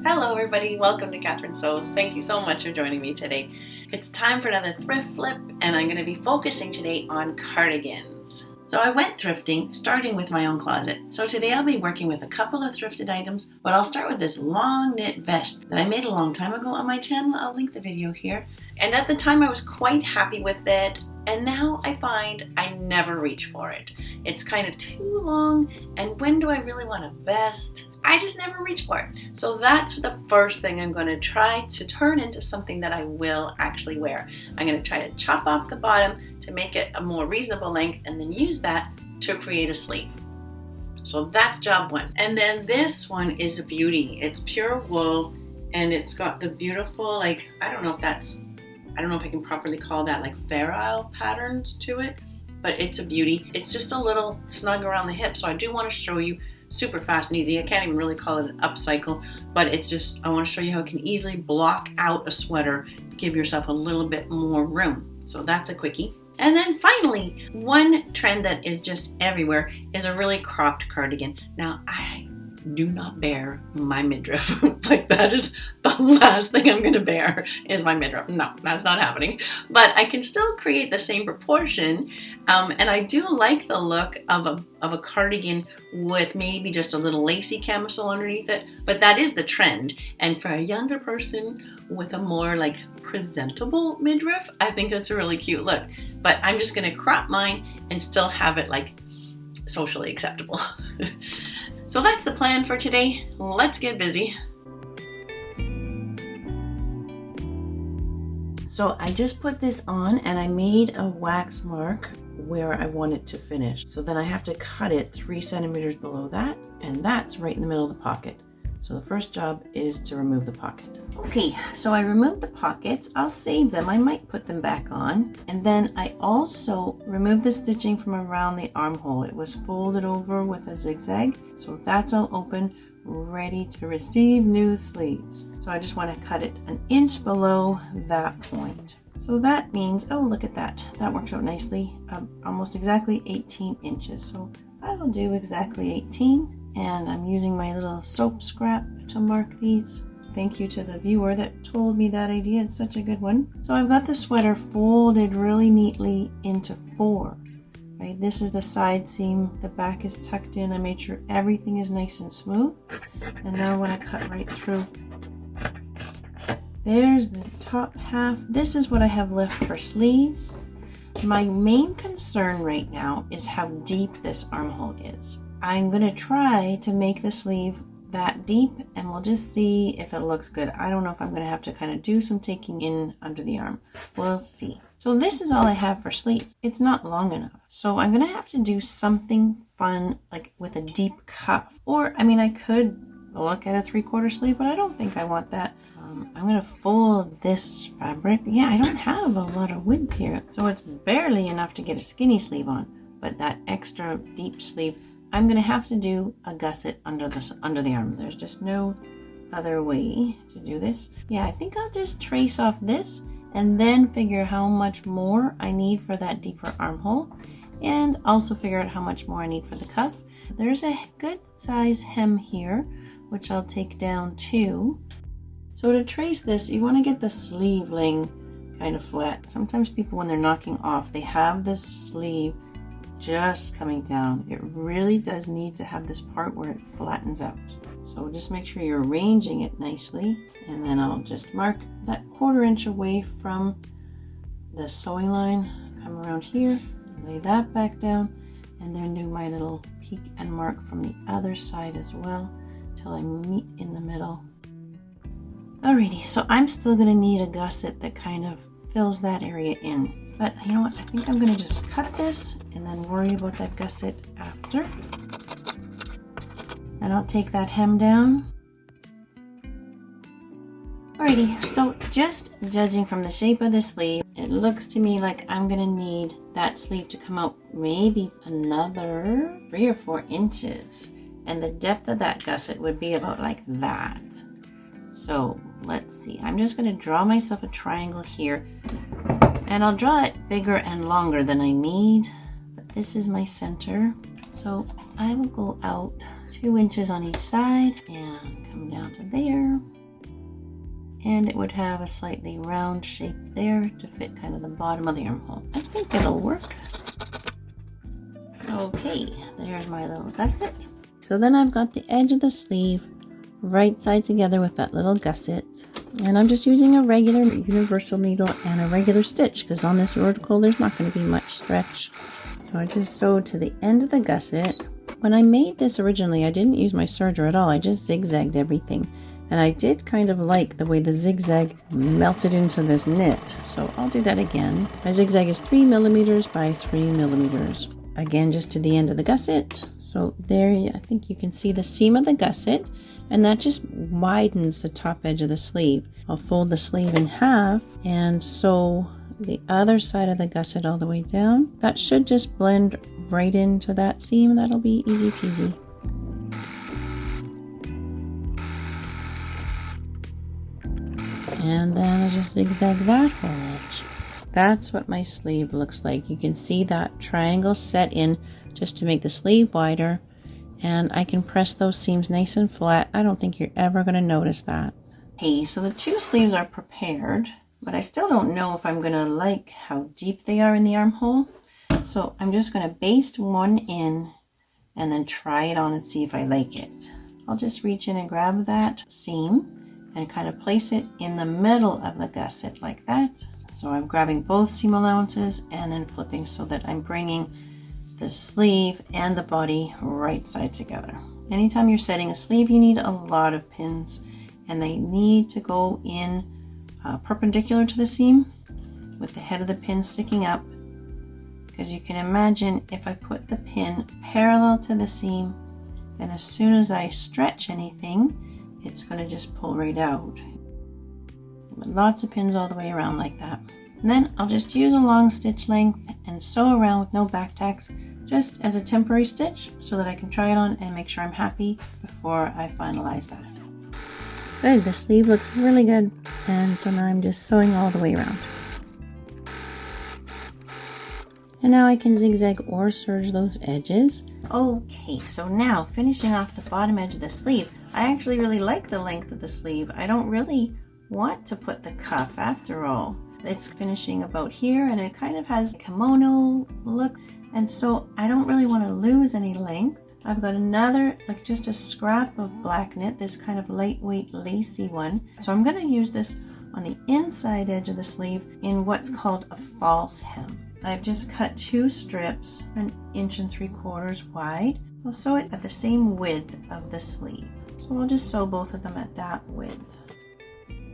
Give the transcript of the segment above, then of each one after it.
Hello everybody, welcome to Catherine Sews. Thank you so much for joining me today. It's time for another thrift flip and I'm going to be focusing today on cardigans. So I went thrifting, starting with my own closet. So today I'll be working with a couple of thrifted items, but I'll start with this long knit vest that I made a long time ago on my channel. I'll link the video here. And at the time I was quite happy with it, and now I find I never reach for it. It's kind of too long, and when do I really want a vest? I just never reach for it. So that's the first thing I'm going to try to turn into something that I will actually wear. I'm going to try to chop off the bottom to make it a more reasonable length and then use that to create a sleeve. So that's job one. And then this one is a beauty. It's pure wool and it's got the beautiful, I don't know if I can properly call that like ferrule patterns to it, but it's a beauty. It's just a little snug around the hip. So I do want to show you super fast and easy. I can't even really call it an upcycle, but it's just, I want to show you how you can easily block out a sweater to give yourself a little bit more room. So that's a quickie. And then finally, one trend that is just everywhere is a really cropped cardigan. Now, I do not bear my midriff. Like, that is the last thing I'm gonna bear is my midriff. No, that's not happening. But I can still create the same proportion, and I do like the look of a cardigan with maybe just a little lacy camisole underneath it. But that is the trend. And for a younger person with a more presentable midriff, I think that's a really cute look. But I'm just gonna crop mine and still have it socially acceptable. So that's the plan for today. Let's get busy. So I just put this on and I made a wax mark where I want it to finish. So then I have to cut it 3 centimeters below that, and that's right in the middle of the pocket. So the first job is to remove the pocket. Okay, so I removed the pockets. I'll save them. I might put them back on. And then I also removed the stitching from around the armhole. It was folded over with a zigzag. So that's all open, ready to receive new sleeves. So I just want to cut it 1 inch below that point. So that means, oh, look at that. That works out nicely. Almost exactly 18 inches. So I will do exactly 18. And I'm using my little soap scrap to mark these. Thank you to the viewer that told me that idea. It's such a good one. So I've got the sweater folded really neatly into 4. Right? This is the side seam. The back is tucked in. I made sure everything is nice and smooth. And now I want to cut right through. There's the top half. This is what I have left for sleeves. My main concern right now is how deep this armhole is. I'm going to try to make the sleeve that deep and we'll just see if it looks good. I don't know if I'm going to have to kind of do some taking in under the arm. We'll see. So this is all I have for sleeves. It's not long enough. So I'm going to have to do something fun with a deep cuff. Or, I could look at a 3/4 sleeve, but I don't think I want that. I'm going to fold this fabric. Yeah, I don't have a lot of width here. So it's barely enough to get a skinny sleeve on. But that extra deep sleeve, I'm going to have to do a gusset under the arm. There's just no other way to do this. Yeah, I think I'll just trace off this and then figure how much more I need for that deeper armhole, and also figure out how much more I need for the cuff. There's a good size hem here, which I'll take down too. So to trace this, you want to get the sleeve laying kind of flat. Sometimes people, when they're knocking off, they have this sleeve just coming down. It really does need to have this part where it flattens out. So just make sure you're arranging it nicely, and then I'll just mark that 1/4 inch away from the sewing line. Come around here, lay that back down, and then do my little peek and mark from the other side as well till I meet in the middle. Alrighty, so I'm still going to need a gusset that kind of fills that area in. But you know what, I think I'm going to just cut this and then worry about that gusset after. And I'll take that hem down. Alrighty, so just judging from the shape of the sleeve, it looks to me like I'm going to need that sleeve to come out maybe another 3 or 4 inches. And the depth of that gusset would be about like that. So let's see, I'm just going to draw myself a triangle here, and I'll draw it bigger and longer than I need, but this is my center. So I will go out 2 inches on each side and come come down to there. And it would have a slightly round shape there to fit kind of the bottom of the armhole. I think it'll work. Okay, there's my little gusset. So then I've got the edge of the sleeve right side together with that little gusset. And I'm just using a regular universal needle and a regular stitch because on this vertical there's not going to be much stretch. So I just sewed to the end of the gusset. When I made this originally, I didn't use my serger at all. I just zigzagged everything. And I did kind of like the way the zigzag melted into this knit. So I'll do that again. My zigzag is 3 millimeters by 3 millimeters. Again, just to the end of the gusset. So there, I think you can see the seam of the gusset, and that just widens the top edge of the sleeve. I'll fold the sleeve in half and sew the other side of the gusset all the way down. That should just blend right into that seam. That'll be easy peasy. And then I just zigzag that whole edge. That's what my sleeve looks like. You can see that triangle set in just to make the sleeve wider, and I can press those seams nice and flat. I don't think you're ever going to notice that. Okay, so the two sleeves are prepared, but I still don't know if I'm going to like how deep they are in the armhole. So I'm just going to baste one in and then try it on and see if I like it. I'll just reach in and grab that seam and kind of place it in the middle of the gusset like that. So I'm grabbing both seam allowances and then flipping so that I'm bringing the sleeve and the body right side together. Anytime you're setting a sleeve, you need a lot of pins, and they need to go in perpendicular to the seam with the head of the pin sticking up, because you can imagine if I put the pin parallel to the seam, then as soon as I stretch anything, it's going to just pull right out. Lots of pins all the way around like that. And then I'll just use a long stitch length and sew around with no back tacks, just as a temporary stitch so that I can try it on and make sure I'm happy before I finalize that. Good, the sleeve looks really good. And so now I'm just sewing all the way around. And now I can zigzag or serge those edges. Okay, so now finishing off the bottom edge of the sleeve. I actually really like the length of the sleeve. I don't really want to put the cuff after all. It's finishing about here, and it kind of has a kimono look, and so I don't really want to lose any length. I've got another, like just a scrap of black knit, this kind of lightweight lacy one. So I'm going to use this on the inside edge of the sleeve in what's called a false hem. I've just cut 2 strips 1 3/4 inches wide. I'll sew it at the same width of the sleeve. So I'll just sew both of them at that width.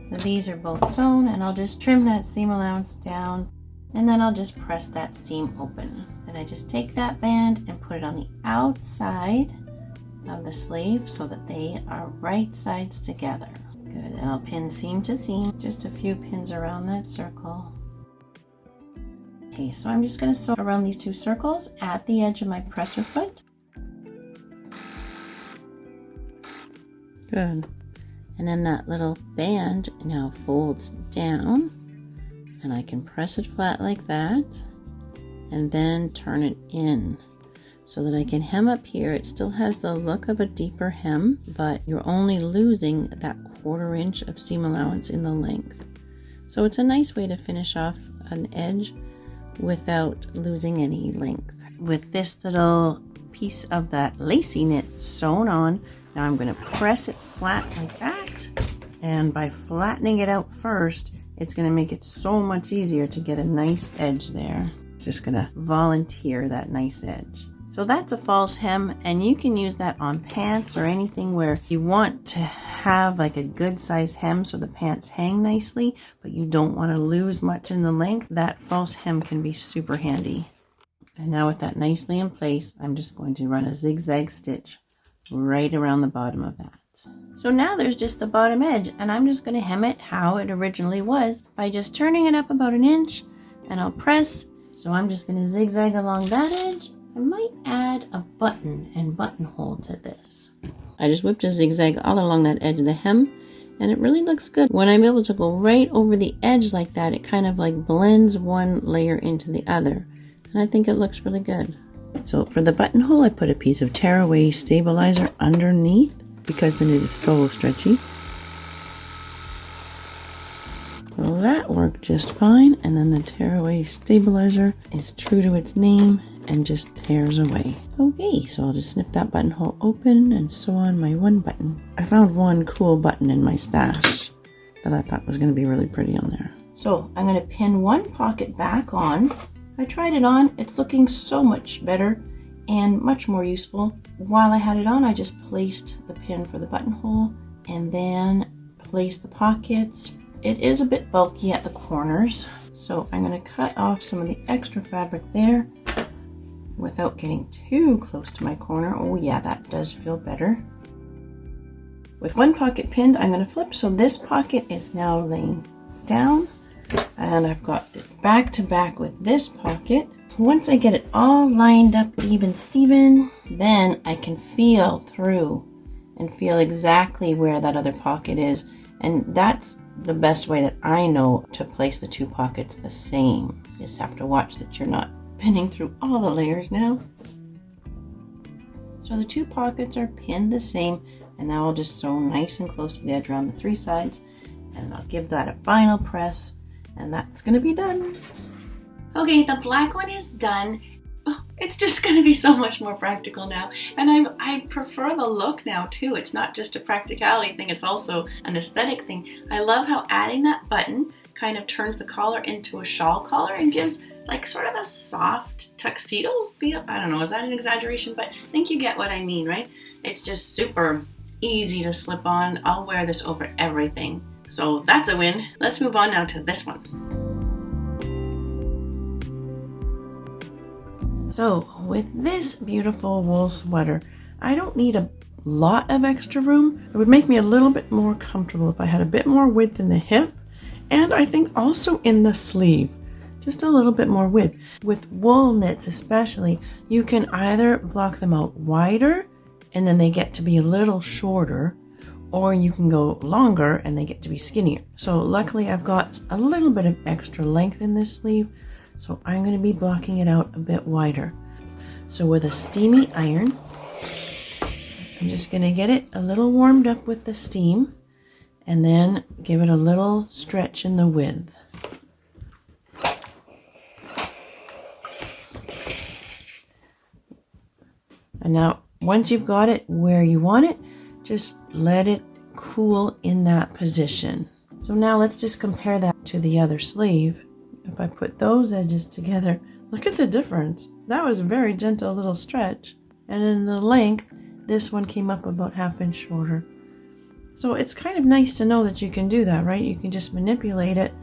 So these are both sewn, and I'll just trim that seam allowance down, and then I'll just press that seam open. Then I just take that band and put it on the outside of the sleeve so that they are right sides together. Good, and I'll pin seam to seam, just a few pins around that circle. Okay, so I'm just going to sew around these 2 circles at the edge of my presser foot. Good. And then that little band now folds down, and I can press it flat like that and then turn it in so that I can hem up here. It still has the look of a deeper hem, but you're only losing that 1/4 inch of seam allowance in the length. So it's a nice way to finish off an edge without losing any length. With this little piece of that lacy knit sewn on, now I'm going to press it flat like that. And by flattening it out first, it's going to make it so much easier to get a nice edge there. It's just going to volunteer that nice edge. So that's a false hem, and you can use that on pants or anything where you want to have like a good size hem so the pants hang nicely, but you don't want to lose much in the length. That false hem can be super handy. And now with that nicely in place, I'm just going to run a zigzag stitch right around the bottom of that. So now there's just the bottom edge, and I'm just going to hem it how it originally was by just turning it up about 1 inch, and I'll press. So I'm just going to zigzag along that edge. I might add a button and buttonhole to this. I just whipped a zigzag all along that edge of the hem, and it really looks good. When I'm able to go right over the edge like that, it kind of like blends one layer into the other, and I think it looks really good. So for the buttonhole, I put a piece of tearaway stabilizer underneath, because then it is so stretchy. So that worked just fine, and then the tearaway stabilizer is true to its name and just tears away. Okay, so I'll just snip that buttonhole open and sew on my one button. I found one cool button in my stash that I thought was going to be really pretty on there. So I'm going to pin one pocket back on. I tried it on. It's looking so much better and much more useful. While I had it on, I just placed the pin for the buttonhole and then placed the pockets. It is a bit bulky at the corners, so I'm going to cut off some of the extra fabric there without getting too close to my corner. Oh yeah, that does feel better. With one pocket pinned, I'm going to flip, so this pocket is now laying down, and I've got it back to back with this pocket. Once I get it all lined up even Steven, then I can feel through and feel exactly where that other pocket is, and that's the best way that I know to place the two pockets the same. You just have to watch that you're not pinning through all the layers now. So the two pockets are pinned the same, and now I'll just sew nice and close to the edge around the three sides, and I'll give that a final press, and that's gonna be done. Okay, the black one is done. Oh, it's just going to be so much more practical now. And I prefer the look now too. It's not just a practicality thing, it's also an aesthetic thing. I love how adding that button kind of turns the collar into a shawl collar and gives like sort of a soft tuxedo feel. I don't know, is that an exaggeration? But I think you get what I mean, right? It's just super easy to slip on. I'll wear this over everything. So that's a win. Let's move on now to this one. So with this beautiful wool sweater, I don't need a lot of extra room. It would make me a little bit more comfortable if I had a bit more width in the hip, and I think also in the sleeve, just a little bit more width. With wool knits especially, you can either block them out wider and then they get to be a little shorter, or you can go longer and they get to be skinnier. So luckily I've got a little bit of extra length in this sleeve, so I'm going to be blocking it out a bit wider. So with a steamy iron, I'm just going to get it a little warmed up with the steam and then give it a little stretch in the width. And now once you've got it where you want it, just let it cool in that position. So now let's just compare that to the other sleeve. If I put those edges together, look at the difference. That was a very gentle little stretch. And in the length, this one came up about 1/2 inch shorter. So it's kind of nice to know that you can do that, right? You can just manipulate it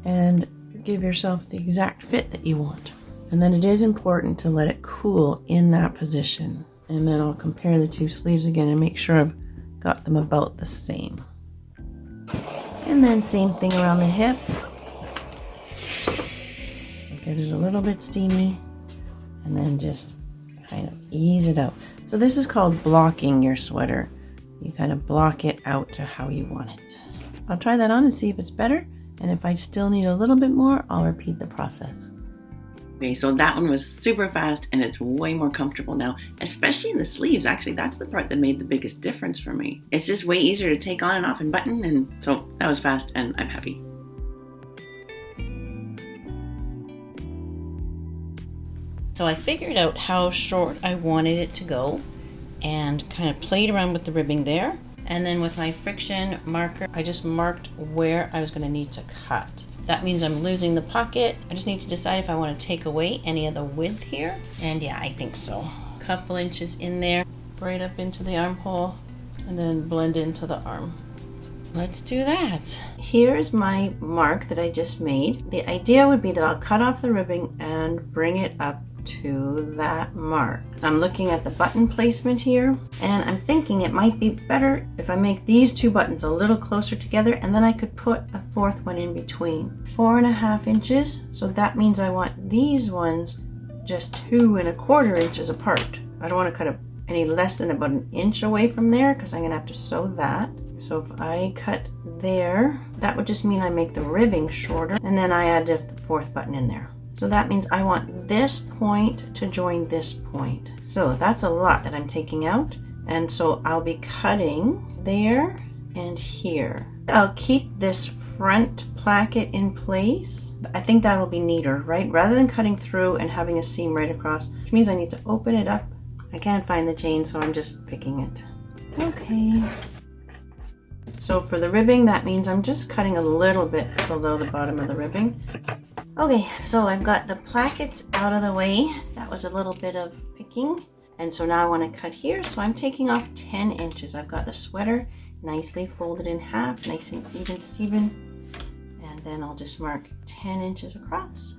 and give yourself the exact fit that you want. And then it is important to let it cool in that position. And then I'll compare the two sleeves again and make sure I've got them about the same. And then same thing around the hip. Get it a little bit steamy and then just kind of ease it out. So this is called blocking your sweater. You kind of block it out to how you want it. I'll try that on and see if it's better, and if I still need a little bit more, I'll repeat the process. Okay, so that one was super fast and it's way more comfortable now, especially in the sleeves. Actually, that's the part that made the biggest difference for me. It's just way easier to take on and off and button, and so that was fast and I'm happy. So I figured out how short I wanted it to go and kind of played around with the ribbing there. And then with my friction marker, I just marked where I was going to need to cut. That means I'm losing the pocket. I just need to decide if I want to take away any of the width here. And yeah, I think so. A couple inches in there, right up into the armhole, and then blend into the arm. Let's do that. Here's my mark that I just made. The idea would be that I'll cut off the ribbing and bring it up to that mark. I'm looking at the button placement here, and I'm thinking it might be better if I make these two buttons a little closer together, and then I could put a fourth one in between. 4.5 inches, so that means I want these ones just 2.25 inches apart. I don't want to cut any less than about 1 inch away from there, because I'm going to have to sew that. So if I cut there, that would just mean I make the ribbing shorter, and then I add the fourth button in there. So that means I want this point to join this point. So that's a lot that I'm taking out, And so I'll be cutting there and here. I'll keep this front placket in place. I think that'll be neater, right? Rather than cutting through and having a seam right across, which means I need to open it up. I can't find the chain, so I'm just picking it. Okay. So for the ribbing, that means I'm just cutting a little bit below the bottom of the ribbing. Okay, so I've got the plackets out of the way. That was a little bit of picking. And so now I want to cut here. So I'm taking off 10 inches. I've got the sweater nicely folded in half, nice and even, Steven. And then I'll just mark 10 inches across.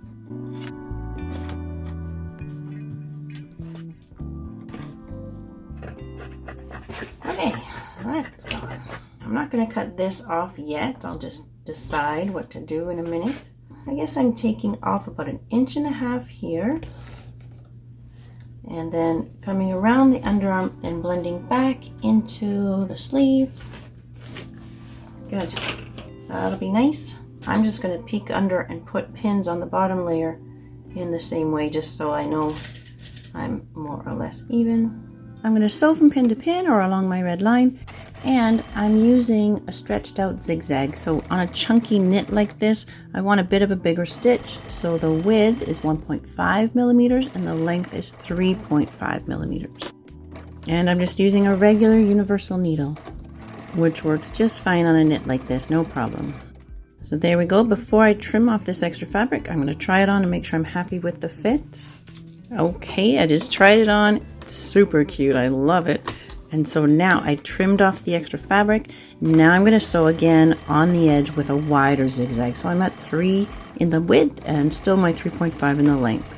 Okay, that's gone. I'm not going to cut this off yet. I'll just decide what to do in a minute. I guess I'm taking off about 1.5 inches here. And then coming around the underarm and blending back into the sleeve. Good. That'll be nice. I'm just going to peek under and put pins on the bottom layer in the same way, just so I know I'm more or less even. I'm going to sew from pin to pin or along my red line, and I'm using a stretched out zigzag. So on a chunky knit like this, I want a bit of a bigger stitch. So the width is 1.5 millimeters and the length is 3.5 millimeters. And I'm just using a regular universal needle, which works just fine on a knit like this, no problem. So there we go. Before I trim off this extra fabric, I'm going to try it on and make sure I'm happy with the fit. Okay, I just tried it on. It's super cute. I love it. And so now I trimmed off the extra fabric. Now I'm going to sew again on the edge with a wider zigzag. So I'm at 3 in the width and still my 3.5 in the length.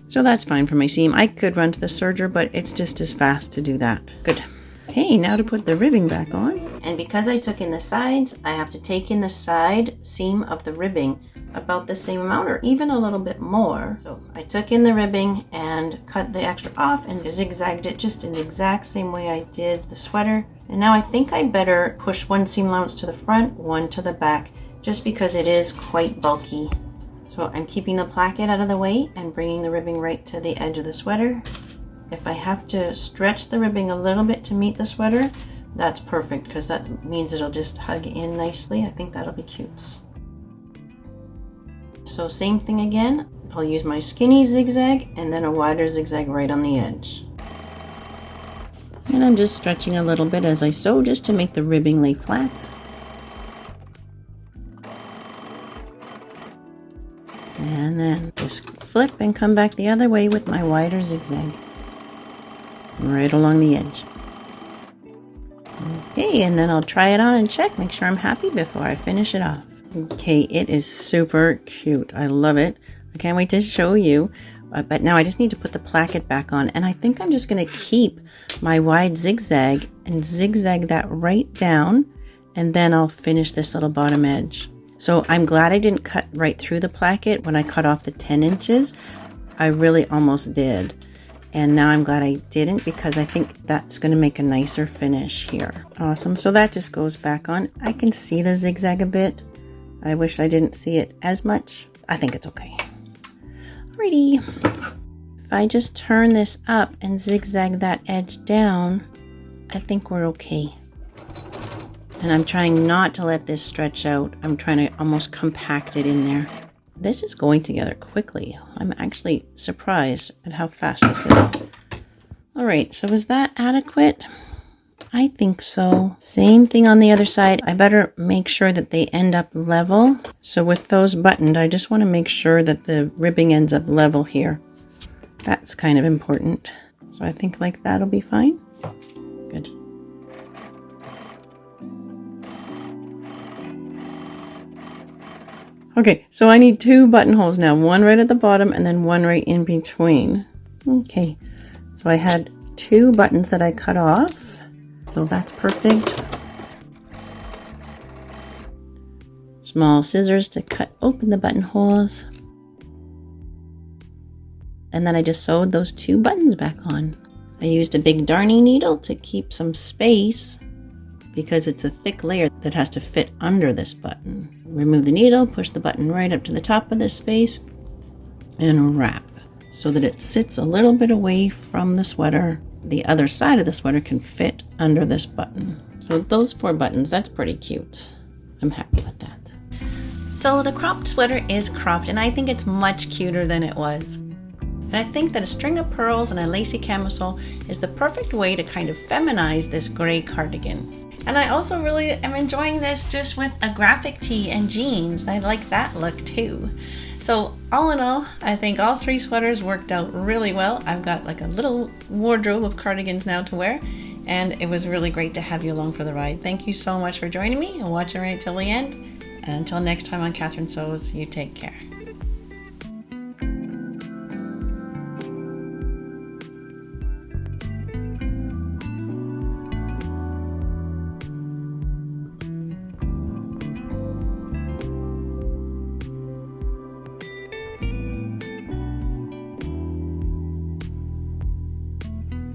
So that's fine for my seam. I could run to the serger, but it's just as fast to do that. Good. Okay, now to put the ribbing back on. And because I took in the sides, I have to take in the side seam of the ribbing about the same amount or even a little bit more. So I took in the ribbing and cut the extra off and zigzagged it just in the exact same way I did the sweater. And now I think I better push one seam allowance to the front, one to the back, just because it is quite bulky. So I'm keeping the placket out of the way and bringing the ribbing right to the edge of the sweater. If I have to stretch the ribbing a little bit to meet the sweater, that's perfect because that means it'll just hug in nicely. I think that'll be cute. So same thing again, I'll use my skinny zigzag and then a wider zigzag right on the edge. And I'm just stretching a little bit as I sew just to make the ribbing lay flat. And then just flip and come back the other way with my wider zigzag. Right along the edge. Okay, and then I'll try it on and check, make sure I'm happy before I finish it off. Okay, it is super cute. I love it. I can't wait to show you. But now I just need to put the placket back on. And I think I'm just going to keep my wide zigzag and zigzag that right down. And then I'll finish this little bottom edge. So I'm glad I didn't cut right through the placket when I cut off the 10 inches. I really almost did. And now I'm glad I didn't because I think that's going to make a nicer finish here. Awesome. So that just goes back on. I can see the zigzag a bit. I wish I didn't see it as much. I think it's okay. Alrighty. If I just turn this up and zigzag that edge down, I think we're okay. And I'm trying not to let this stretch out. I'm trying to almost compact it in there. This is going together quickly. I'm actually surprised at how fast this is. All right, so is that adequate? I think so. Same thing on the other side. I better make sure that they end up level. So with those buttoned, I just want to make sure that the ribbing ends up level here. That's kind of important. So I think like that'll be fine. Good. Okay, so I need 2 buttonholes now, one right at the bottom and then one right in between. Okay, so I had 2 buttons that I cut off, so that's perfect. Small scissors to cut open the buttonholes. And then I just sewed those 2 buttons back on. I used a big darning needle to keep some space because it's a thick layer that has to fit under this button. Remove the needle, push the button right up to the top of this space, and wrap. so that it sits a little bit away from the sweater. The other side of the sweater can fit under this button. So those 4 buttons, that's pretty cute. I'm happy with that. So the cropped sweater is cropped, and I think it's much cuter than it was. And I think that a string of pearls and a lacy camisole is the perfect way to kind of feminize this gray cardigan. And I also really am enjoying this just with a graphic tee and jeans. I like that look too. So all in all, I think all 3 sweaters worked out really well. I've got like a little wardrobe of cardigans now to wear, and it was really great to have you along for the ride. Thank you so much for joining me and watching right till the end. And until next time on Catherine Sews, you take care.